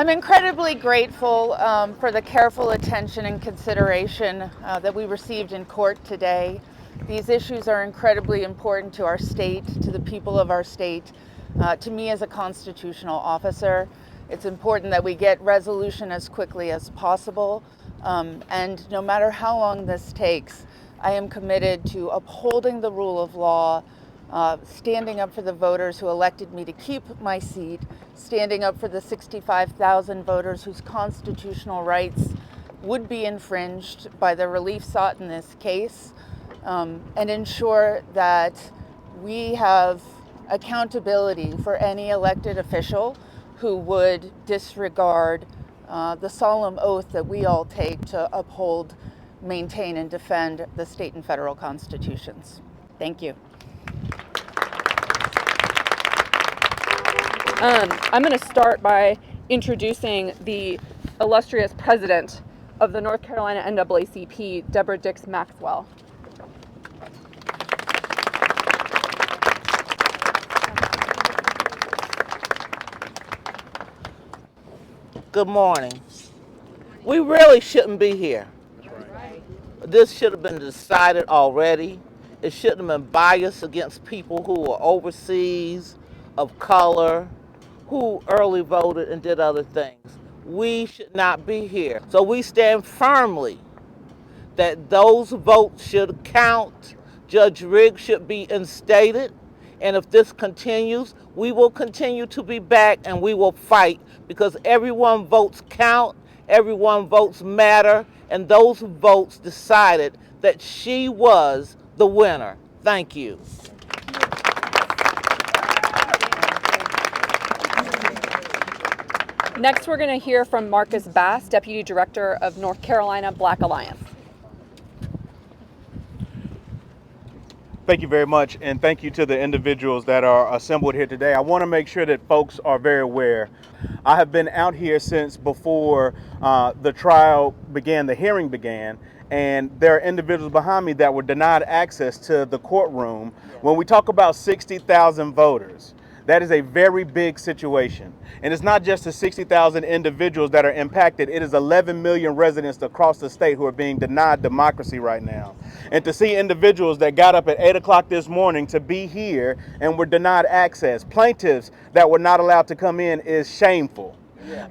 I'm incredibly grateful for the careful attention and consideration that we received in court today. These issues are incredibly important to our state, to the people of our state, to me as a constitutional officer. It's important that we get resolution as quickly as possible, and no matter how long this takes, I am committed to upholding the rule of law, standing up for the voters who elected me to keep my seat, standing up for the 65,000 voters whose constitutional rights would be infringed by the relief sought in this case, and ensure that we have accountability for any elected official who would disregard the solemn oath that we all take to uphold, maintain, and defend the state and federal constitutions. Thank you. I'm going to start by introducing the illustrious president of the North Carolina NAACP, Deborah Dix Maxwell. Good morning. We really shouldn't be here. This should have been decided already. It shouldn't have been biased against people who are overseas, of color, who early voted and did other things. We should not be here. So we stand firmly that those votes should count. Judge Riggs should be instated. And if this continues, we will continue to be back and we will fight, because everyone votes count, everyone votes matter, and those votes decided that she was the winner. Thank you. Next, we're going to hear from Marcus Bass, Deputy Director of North Carolina Black Alliance. Thank you very much, and thank you to the individuals that are assembled here today. I want to make sure that folks are very aware. I have been out here since before the trial began, the hearing began, and there are individuals behind me that were denied access to the courtroom. When we talk about 60,000 voters, that is a very big situation. And it's not just the 60,000 individuals that are impacted. It is 11 million residents across the state who are being denied democracy right now. And to see individuals that got up at 8 o'clock this morning to be here and were denied access, plaintiffs that were not allowed to come in, is shameful.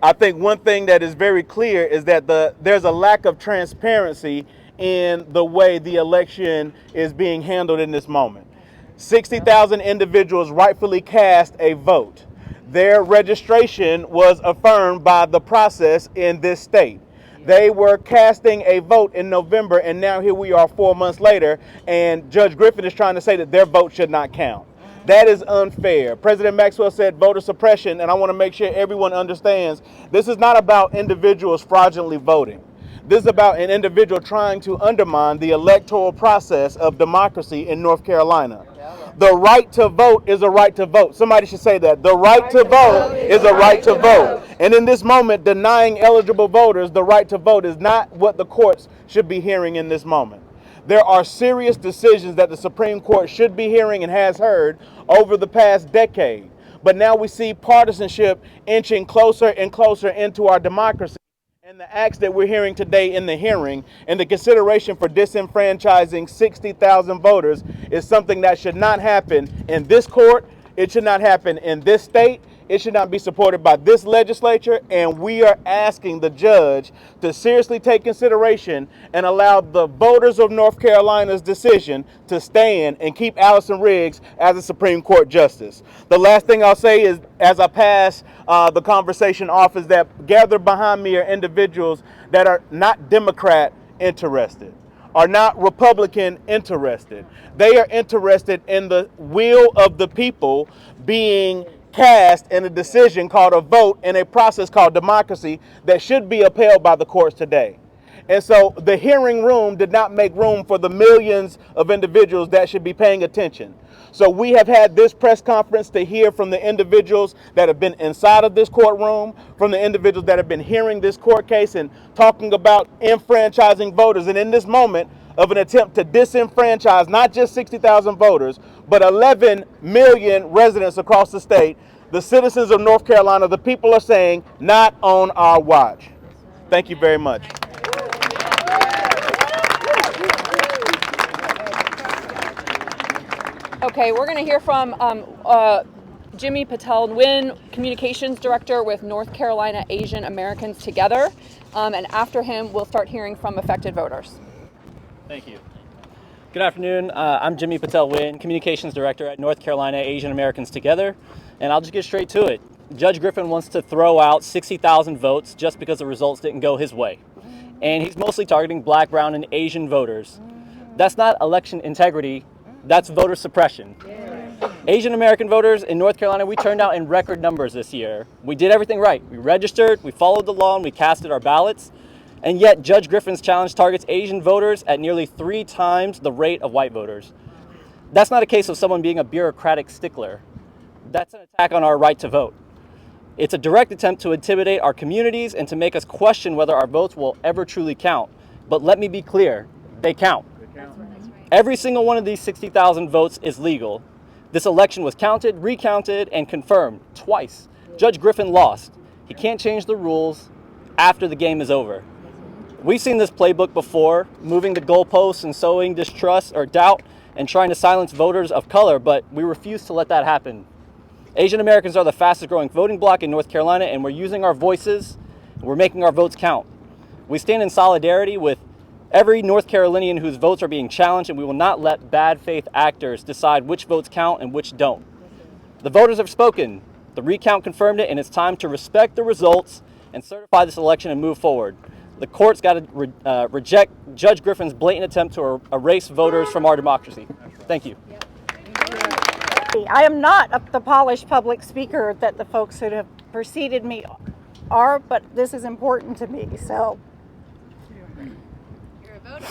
I think one thing that is very clear is that there's a lack of transparency in the way the election is being handled in this moment. 60,000 individuals rightfully cast a vote. Their registration was affirmed by the process in this state. They were casting a vote in November, and now here we are 4 months later, and Judge Griffin is trying to say that their vote should not count. That is unfair. President Maxwell said voter suppression, and I want to make sure everyone understands this is not about individuals fraudulently voting. This is about an individual trying to undermine the electoral process of democracy in North Carolina. The right to vote is a right to vote. Somebody should say that. The right to vote is a right to vote. And in this moment, denying eligible voters the right to vote is not what the courts should be hearing in this moment. There are serious decisions that the Supreme Court should be hearing and has heard over the past decade. But now we see partisanship inching closer and closer into our democracy. And the acts that we're hearing today in the hearing and the consideration for disenfranchising 60,000 voters is something that should not happen in this court. It should not happen in this state. It should not be supported by this legislature. And we are asking the judge to seriously take consideration and allow the voters of North Carolina's decision to stand and keep Allison Riggs as a Supreme Court justice. The last thing I'll say is, as I pass the conversation off, is that gathered behind me are individuals that are not Democrat interested, are not Republican interested. They are interested in the will of the people being cast in a decision called a vote in a process called democracy that should be upheld by the courts today. And so the hearing room did not make room for the millions of individuals that should be paying attention. So we have had this press conference to hear from the individuals that have been inside of this courtroom, from the individuals that have been hearing this court case and talking about enfranchising voters. And in this moment of an attempt to disenfranchise not just 60,000 voters, but 11 million residents across the state, The citizens of North Carolina, the people are saying, not on our watch. Thank you very much. Okay, we're going to hear from Jimmy Patel-Nguyen, Communications Director with North Carolina Asian Americans Together. And after him, we'll start hearing from affected voters. Thank you. Good afternoon. I'm Jimmy Patel-Nguyen, Communications Director at North Carolina Asian Americans Together. And I'll just get straight to it. Judge Griffin wants to throw out 60,000 votes just because the results didn't go his way. And he's mostly targeting Black, brown, and Asian voters. That's not election integrity, that's voter suppression. Asian American voters in North Carolina, we turned out in record numbers this year. We did everything right. We registered, we followed the law, and we casted our ballots. And yet, Judge Griffin's challenge targets Asian voters at nearly 3 times the rate of white voters. That's not a case of someone being a bureaucratic stickler. That's an attack on our right to vote. It's a direct attempt to intimidate our communities and to make us question whether our votes will ever truly count. But let me be clear, they count. Every single one of these 60,000 votes is legal. This election was counted, recounted, and confirmed twice. Judge Griffin lost. He can't change the rules after the game is over. We've seen this playbook before, moving the goalposts and sowing distrust or doubt and trying to silence voters of color, but we refuse to let that happen. Asian Americans are the fastest growing voting bloc in North Carolina, and we're using our voices, and we're making our votes count. We stand in solidarity with every North Carolinian whose votes are being challenged, and we will not let bad faith actors decide which votes count and which don't. The voters have spoken. The recount confirmed it, and it's time to respect the results and certify this election and move forward. The court's got to reject Judge Griffin's blatant attempt to erase voters from our democracy. Thank you. I am not the polished public speaker that the folks who have preceded me are, but this is important to me, so. You're a voter.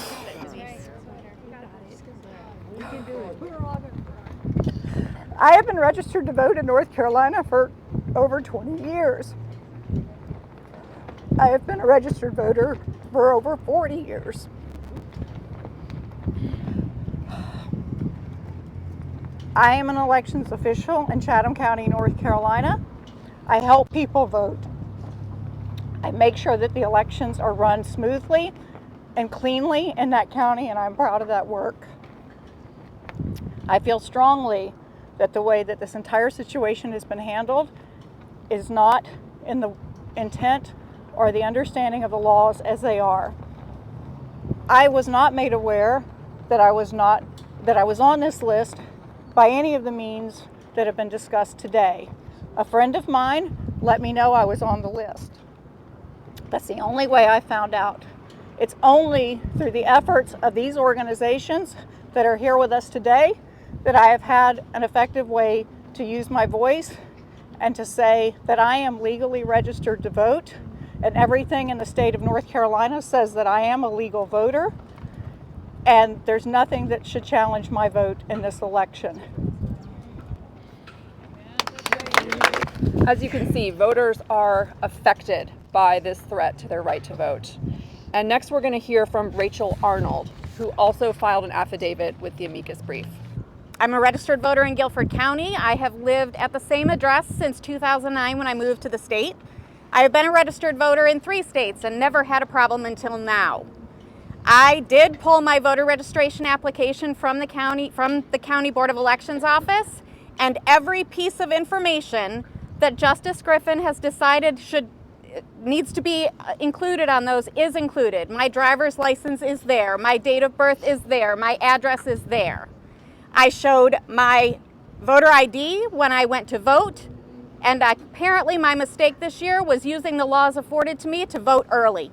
I have been registered to vote in North Carolina for over 20 years. I have been a registered voter for over 40 years. I am an elections official in Chatham County, North Carolina. I help people vote. I make sure that the elections are run smoothly and cleanly in that county, and I'm proud of that work. I feel strongly that the way that this entire situation has been handled is not in the intent or the understanding of the laws as they are. I was not made aware that I was on this list by any of the means that have been discussed today. A friend of mine let me know I was on the list. That's the only way I found out. It's only through the efforts of these organizations that are here with us today that I have had an effective way to use my voice and to say that I am legally registered to vote, and everything in the state of North Carolina says that I am a legal voter, and there's nothing that should challenge my vote in this election. As you can see, voters are affected by this threat to their right to vote. And next we're going to hear from Rachel Arnold, who also filed an affidavit with the amicus brief. I'm a registered voter in Guilford County. I have lived at the same address since 2009 when I moved to the state. I have been a registered voter in 3 states and never had a problem until now. I did pull my voter registration application from the County Board of Elections office, and every piece of information that Justice Griffin has decided needs to be included on those is included. My driver's license is there, my date of birth is there, my address is there. I showed my voter ID when I went to vote, and apparently my mistake this year was using the laws afforded to me to vote early.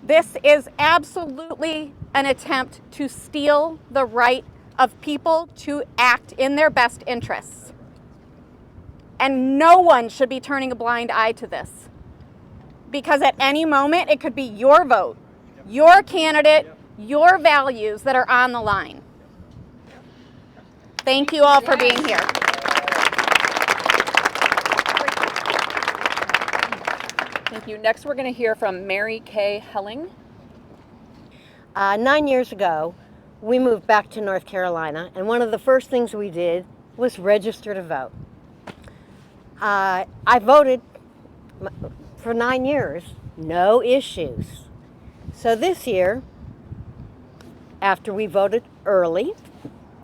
This is absolutely an attempt to steal the right of people to act in their best interests. And no one should be turning a blind eye to this, because at any moment it could be your vote, your candidate, your values that are on the line. Thank you all for being here. Thank you. Next, we're going to hear from Mary Kay Helling. 9 years ago, we moved back to North Carolina, and one of the first things we did was register to vote. I voted for 9 years, no issues. So this year, after we voted early,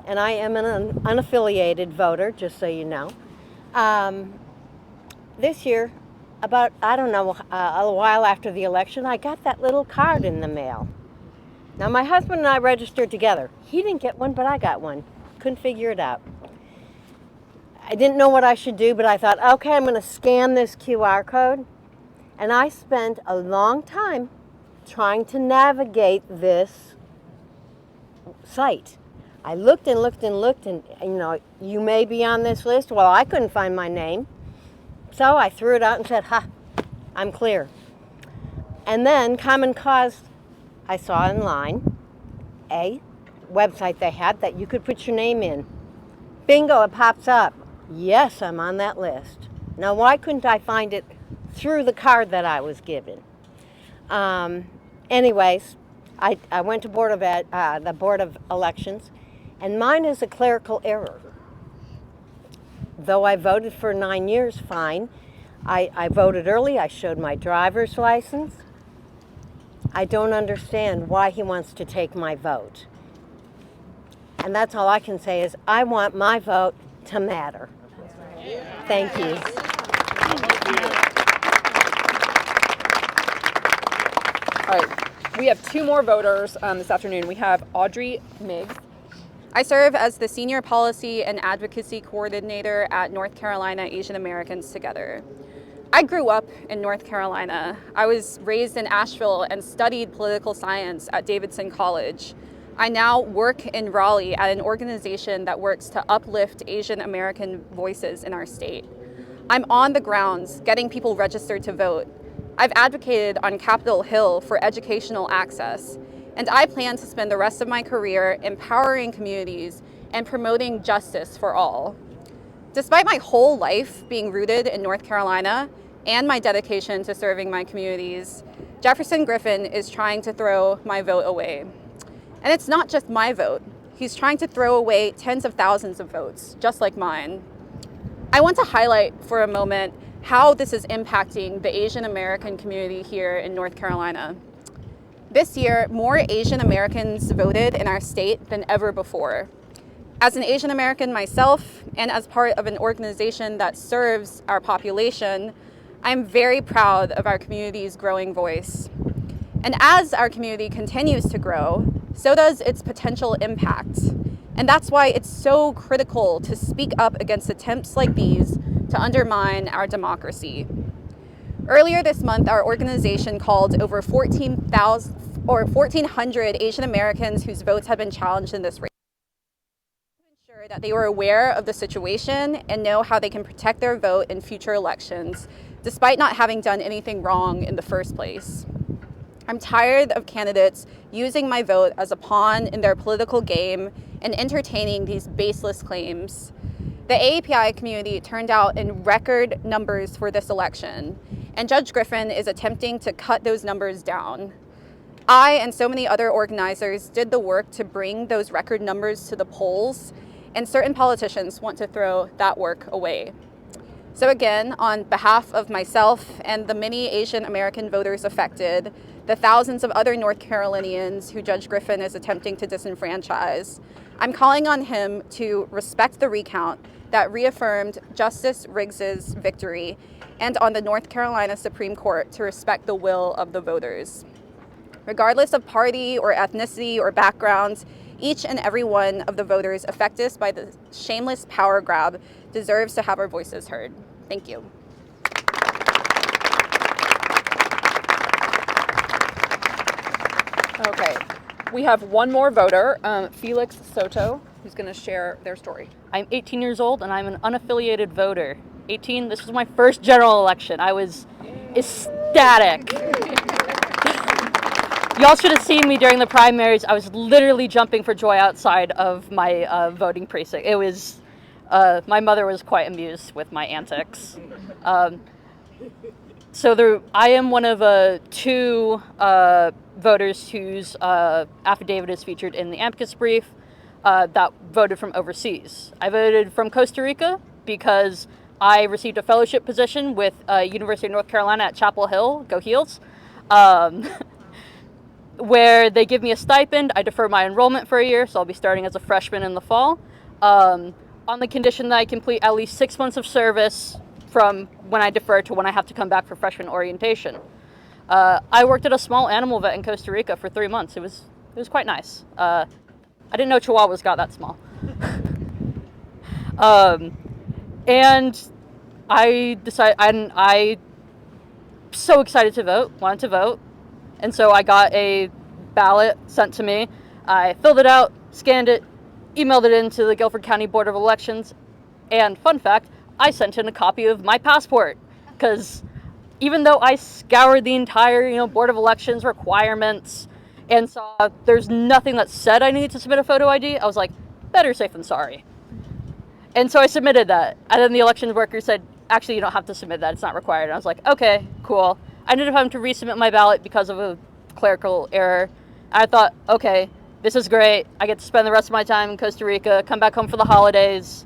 and I am an unaffiliated voter, just so you know, this year, about, I don't know, a while after the election, I got that little card in the mail. Now, my husband and I registered together. He didn't get one, but I got one. Couldn't figure it out. I didn't know what I should do, but I thought, okay, I'm going to scan this QR code. And I spent a long time trying to navigate this site. I looked and looked and looked, and you know, you may be on this list. Well, I couldn't find my name. So I threw it out and said, ha, I'm clear. And then Common Cause, I saw online a website they had that you could put your name in. Bingo, it pops up. Yes, I'm on that list. Now, why couldn't I find it through the card that I was given? Anyways, I went to the Board of Elections, and mine is a clerical error. Though I voted for 9 years, fine. I voted early. I showed my driver's license. I don't understand why he wants to take my vote. And that's all I can say is I want my vote to matter. Thank you. All right, we have two more voters this afternoon. We have Audrey Miggs. I serve as the Senior Policy and Advocacy Coordinator at North Carolina Asian Americans Together. I grew up in North Carolina. I was raised in Asheville and studied political science at Davidson College. I now work in Raleigh at an organization that works to uplift Asian American voices in our state. I'm on the grounds getting people registered to vote. I've advocated on Capitol Hill for educational access, and I plan to spend the rest of my career empowering communities and promoting justice for all. Despite my whole life being rooted in North Carolina and my dedication to serving my communities, Jefferson Griffin is trying to throw my vote away. And it's not just my vote. He's trying to throw away tens of thousands of votes, just like mine. I want to highlight for a moment how this is impacting the Asian American community here in North Carolina. This year, more Asian Americans voted in our state than ever before. As an Asian American myself, and as part of an organization that serves our population, I'm very proud of our community's growing voice. And as our community continues to grow, so does its potential impact. And that's why it's so critical to speak up against attempts like these to undermine our democracy. Earlier this month, our organization called over 1,400 Asian Americans whose votes had been challenged in this race to ensure that they were aware of the situation and know how they can protect their vote in future elections, despite not having done anything wrong in the first place. I'm tired of candidates using my vote as a pawn in their political game and entertaining these baseless claims. The AAPI community turned out in record numbers for this election, and Judge Griffin is attempting to cut those numbers down. I and so many other organizers did the work to bring those record numbers to the polls, and certain politicians want to throw that work away. So again, on behalf of myself and the many Asian American voters affected, the thousands of other North Carolinians who Judge Griffin is attempting to disenfranchise, I'm calling on him to respect the recount that reaffirmed Justice Riggs's victory, and on the North Carolina Supreme Court to respect the will of the voters. Regardless of party or ethnicity or background, each and every one of the voters affected by the shameless power grab deserves to have our voices heard. Thank you. Okay, we have one more voter, Felix Soto, who's going to share their story. I'm 18 years old and I'm an unaffiliated voter. 18, this was my first general election. I was ecstatic. Y'all should have seen me during the primaries. I was literally jumping for joy outside of my voting precinct. It was, my mother was quite amused with my antics. I am one of two voters whose affidavit is featured in the amicus brief. that voted from overseas. I voted from Costa Rica because I received a fellowship position with University of North Carolina at Chapel Hill, go Heels, where they give me a stipend. I defer my enrollment for a year, so I'll be starting as a freshman in the fall, on the condition that I complete at least 6 months of service from when I defer to when I have to come back for freshman orientation. I worked at a small animal vet in Costa Rica for 3 months. It was quite nice. I didn't know Chihuahuas got that small. And I decided, I so excited to vote, wanted to vote. And so I got a ballot sent to me. I filled it out, scanned it, emailed it into the Guilford County Board of Elections. And fun fact, I sent in a copy of my passport, because even though I scoured the entire, Board of Elections requirements and saw there's nothing that said I needed to submit a photo ID, I was like, better safe than sorry. And so I submitted that. And then the elections worker said, actually, you don't have to submit that. It's not required. And I was like, okay, cool. I ended up having to resubmit my ballot because of a clerical error. I thought, okay, this is great. I get to spend the rest of my time in Costa Rica, come back home for the holidays.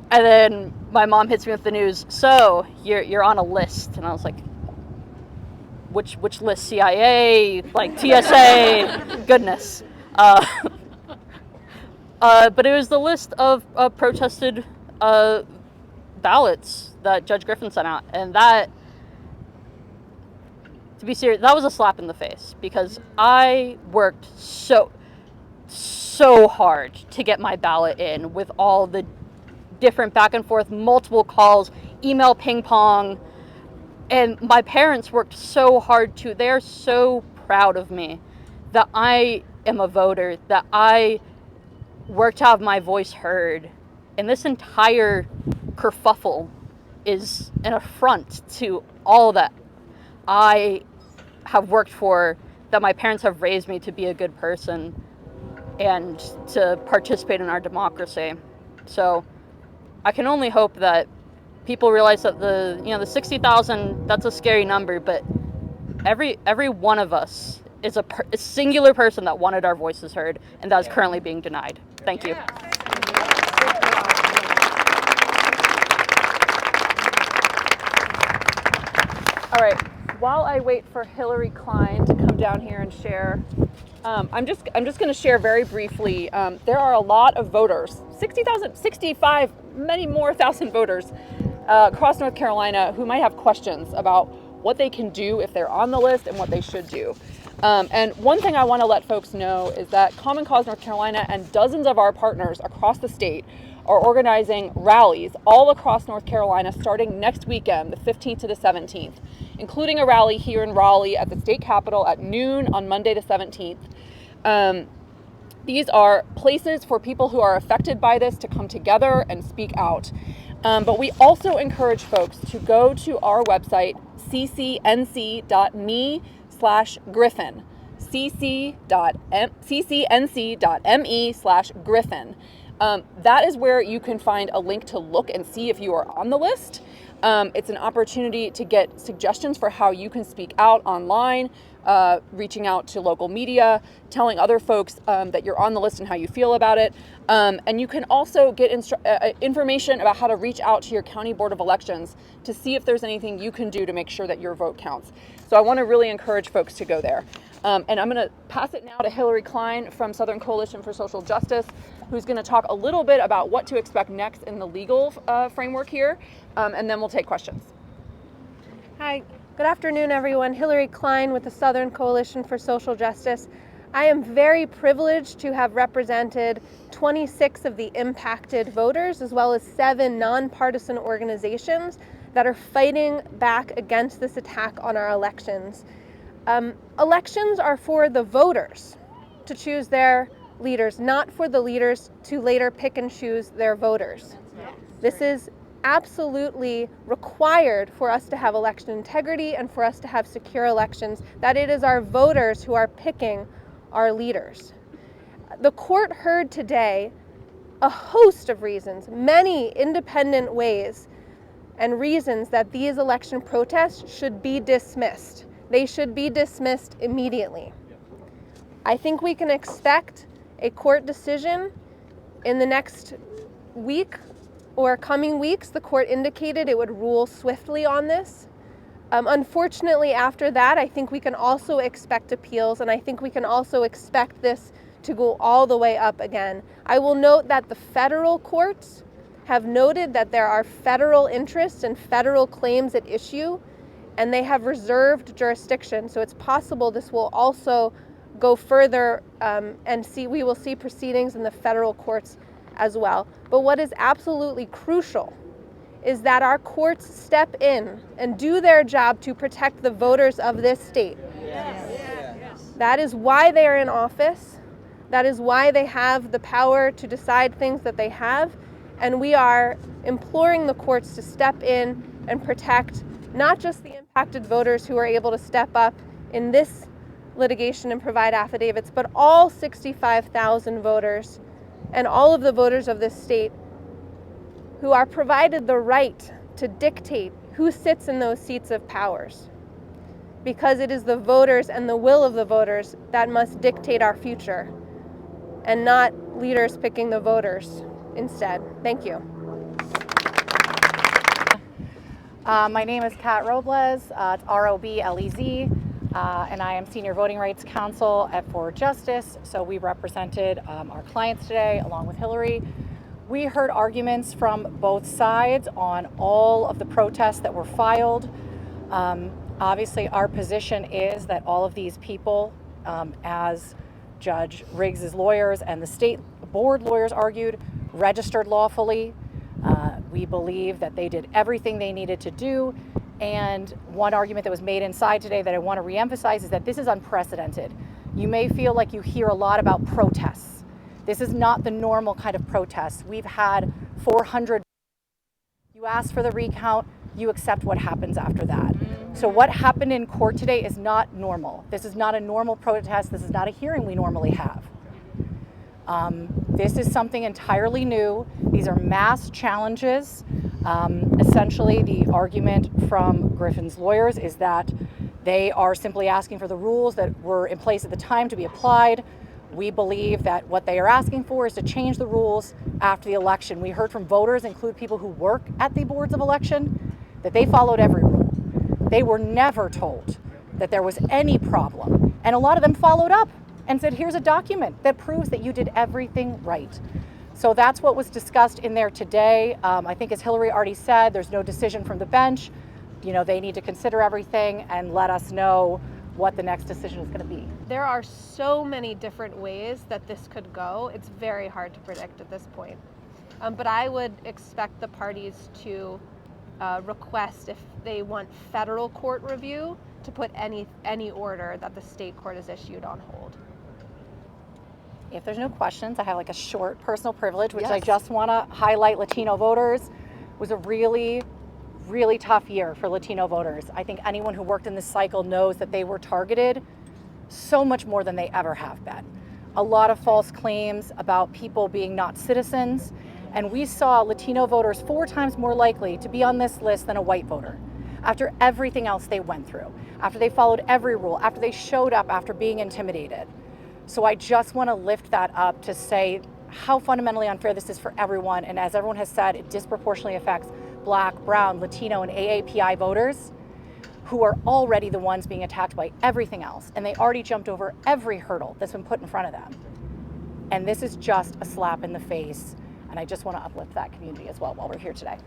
And then my mom hits me with the news, so you're on a list. And I was like, which list? CIA, like TSA, goodness. But it was the list of protested ballots that Judge Griffin sent out. And that, to be serious, that was a slap in the face, because I worked so hard to get my ballot in, with all the different back and forth, multiple calls, email ping pong. And my parents worked so hard too. They're so proud of me that I am a voter, that I worked to have my voice heard. And this entire kerfuffle is an affront to all that I have worked for, that my parents have raised me to be a good person and to participate in our democracy. So I can only hope that people realize that the 60,000, that's a scary number, but every one of us is a singular person that wanted our voices heard, and that is currently being denied. Thank you. All right, while I wait for Hillary Klein to come down here and share, I'm just going to share very briefly. There are a lot of voters, 60,000, 65, many more thousand voters across North Carolina who might have questions about what they can do if they're on the list and what they should do. And one thing I want to let folks know is that Common Cause North Carolina and dozens of our partners across the state are organizing rallies all across North Carolina starting next weekend, the 15th to the 17th, including a rally here in Raleigh at the state capitol at noon on Monday the 17th. These are places for people who are affected by this to come together and speak out. But we also encourage folks to go to our website, ccnc.me/Griffin, ccnc.me/Griffin. That is where you can find a link to look and see if you are on the list. It's an opportunity to get suggestions for how you can speak out online, reaching out to local media, telling other folks that you're on the list and how you feel about it. And you can also get information about how to reach out to your county board of elections to see if there's anything you can do to make sure that your vote counts. So I want to really encourage folks to go there. And I'm going to pass it now to Hillary Klein from Southern Coalition for Social Justice, who's going to talk a little bit about what to expect next in the legal framework here, and then we'll take questions. Hi, good afternoon, everyone. Hillary Klein with the Southern Coalition for Social Justice. I am very privileged to have represented 26 of the impacted voters, as well as 7 nonpartisan organizations that are fighting back against this attack on our elections. Elections are for the voters to choose their leaders, not for the leaders to later pick and choose their voters. This is absolutely required for us to have election integrity and for us to have secure elections, that it is our voters who are picking our leaders. The court heard today a host of reasons, many independent ways and reasons that these election protests should be dismissed. They should be dismissed immediately. I think we can expect a court decision in the next week or coming weeks. The court indicated it would rule swiftly on this. Unfortunately, after that, I think we can also expect appeals, and I think we can also expect this to go all the way up again. I will note that the federal courts have noted that there are federal interests and federal claims at issue, and they have reserved jurisdiction. So it's possible this will also go further, and we will see proceedings in the federal courts as well. But what is absolutely crucial is that our courts step in and do their job to protect the voters of this state. Yes. That is why they are in office. That is why they have the power to decide things that they have. And we are imploring the courts to step in and protect not just the impacted voters who are able to step up in this litigation and provide affidavits, but all 65,000 voters and all of the voters of this state who are provided the right to dictate who sits in those seats of powers. Because it is the voters and the will of the voters that must dictate our future, and not leaders picking the voters instead. Thank you. My name is Kat Robles, it's R-O-B-L-E-Z, and I am Senior Voting Rights Counsel at For Justice. So we represented our clients today along with Hillary. We heard arguments from both sides on all of the protests that were filed. Obviously, our position is that all of these people, as Judge Riggs's lawyers and the state board lawyers argued, registered lawfully. We believe that they did everything they needed to do. And one argument that was made inside today that I want to reemphasize is that this is unprecedented. You may feel like you hear a lot about protests. This is not the normal kind of protest. We've had 400. You ask for the recount, you accept what happens after that. So what happened in court today is not normal. This is not a normal protest. This is not a hearing we normally have. This is something entirely new. These are mass challenges. Essentially, the argument from Griffin's lawyers is that they are simply asking for the rules that were in place at the time to be applied. We believe that what they are asking for is to change the rules after the election. We heard from voters, include people who work at the boards of election, that they followed every rule. They were never told that there was any problem. And a lot of them followed up and said, here's a document that proves that you did everything right. So that's what was discussed in there today. I think as Hillary already said, there's no decision from the bench. You know, they need to consider everything and let us know what the next decision is going to be. There are so many different ways that this could go. It's very hard to predict at this point. But I would expect the parties to request, if they want federal court review, to put any order that the state court has issued on hold. If there's no questions, I have like a short personal privilege, which I just want to highlight. Latino voters. It was a really tough year for Latino voters. I think anyone who worked in this cycle knows that they were targeted so much more than they ever have been. A lot of false claims about people being not citizens, and we saw Latino voters 4 times more likely to be on this list than a white voter after everything else they went through, after they followed every rule, after they showed up after being intimidated. So I just want to lift that up to say how fundamentally unfair this is for everyone, and as everyone has said, it disproportionately affects Black, Brown, Latino, and AAPI voters who are already the ones being attacked by everything else, and they already jumped over every hurdle that's been put in front of them. And this is just a slap in the face, and I just want to uplift that community as well while we're here today.